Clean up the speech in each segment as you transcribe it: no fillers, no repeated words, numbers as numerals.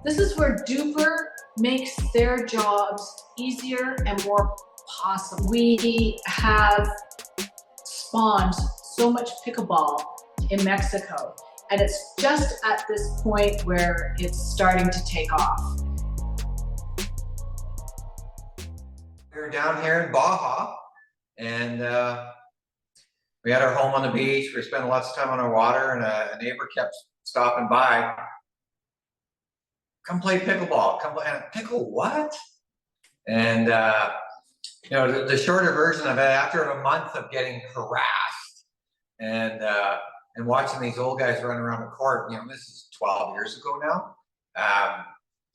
This is where DUPR makes their jobs easier and more possible. We have spawned so much pickleball in Mexico, and it's just at this point where it's starting to take off. We were down here in Baja, and we had our home on the beach. We were spending lots of time on our water, and a neighbor kept stopping by. Come play pickleball. Come play. Pickle what? And you know, the shorter version of it, after a month of getting harassed and watching these old guys run around the court, you know, this is 12 years ago now.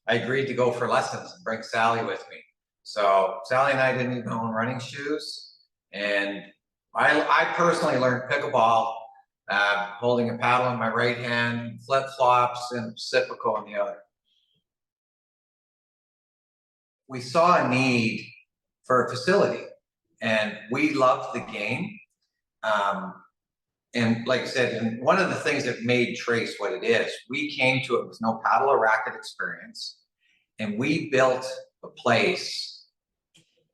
I agreed to go for lessons and bring Sally with me. So Sally and I didn't even own running shoes, and I personally learned pickleball holding a paddle in my right hand, flip flops, and reciprocal in the other. We saw a need for a facility, and we loved the game. And like I said, one of the things that made Trace what it is, we came to it with no paddle or racket experience, and we built a place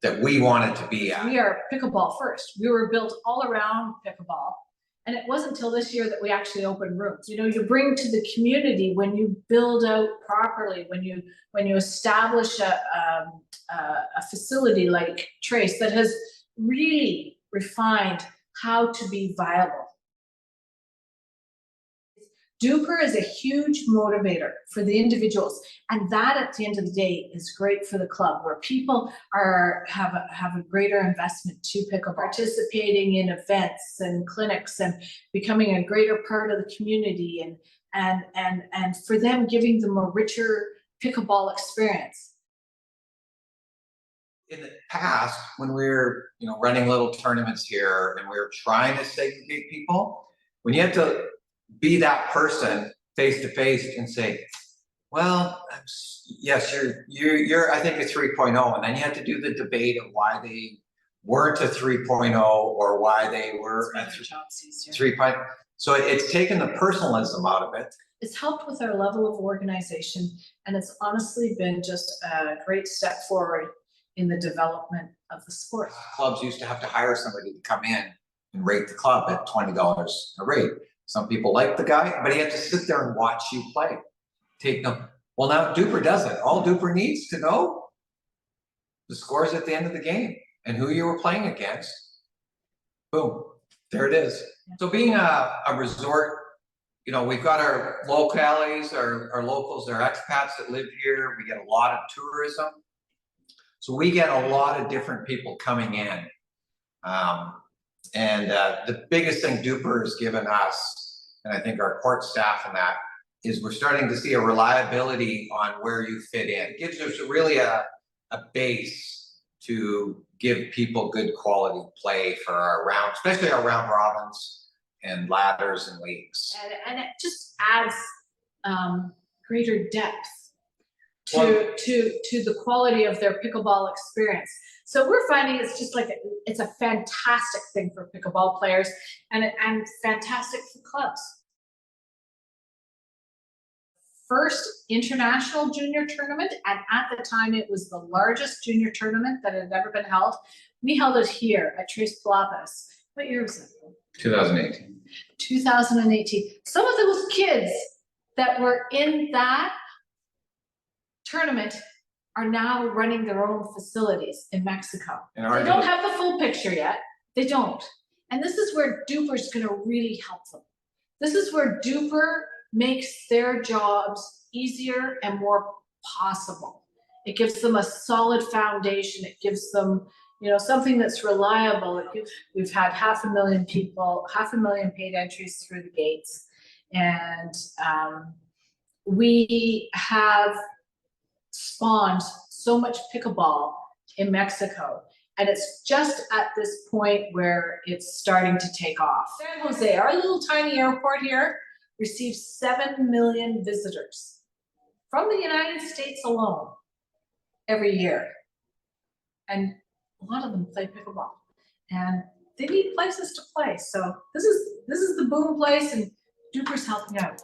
that we wanted to be at. We are pickleball first. We were built all around pickleball. And it wasn't until this year that we actually opened rooms. You know, you bring to the community when you build out properly, when you establish a facility like Trace that has really refined how to be viable. DUPR is a huge motivator for the individuals, and that at the end of the day is great for the club, where people have a greater investment to pickleball, participating in events and clinics and becoming a greater part of the community, and for them giving them a richer pickleball experience. In the past, when we were, you know, running little tournaments here and we were trying to segregate people, when you have to be that person face to face and say, well, yes, you're I think a 3.0, and then you have to do the debate of why they weren't a 3.0 or why they were a 3.0. So it's taken the personalism out of it. It's helped with our level of organization, and it's honestly been just a great step forward in the development of the sport. Clubs used to have to hire somebody to come in and rate the club at $20 a rate. Some people like the guy, but he had to sit there and watch you play. Take them. Well, now DUPR doesn't. All DUPR needs to know the scores at the end of the game and who you were playing against. Boom, there it is. So being a resort, you know, we've got our localities, our locals, our expats that live here. We get a lot of tourism. So we get a lot of different people coming in. The biggest thing DUPR has given us, and I think our court staff and that, is we're starting to see a reliability on where you fit in. It gives us really a base to give people good quality play for our round, especially our round robins and ladders and leagues. And it just adds greater depth to the quality of their pickleball experience. So we're finding it's just like it's a fantastic thing for pickleball players and fantastic for clubs. First international junior tournament, and at the time it was the largest junior tournament that had ever been held. We held it here at Trace Palapas. What year was it? 2018. 2018. Some of those kids that were in that tournament are now running their own facilities in Mexico. They don't have the full picture yet. They don't. And this is where DUPR is going to really help them. This is where DUPR makes their jobs easier and more possible. It gives them a solid foundation. It gives them, you know, something that's reliable. We've had 500,000 people, 500,000 paid entries through the gates. And we have spawned so much pickleball in Mexico, and it's just at this point where it's starting to take off. San Jose, our little tiny airport here, receives 7 million visitors from the United States alone every year, and a lot of them play pickleball, and they need places to play. So this is the boom place, and DUPR's helping out.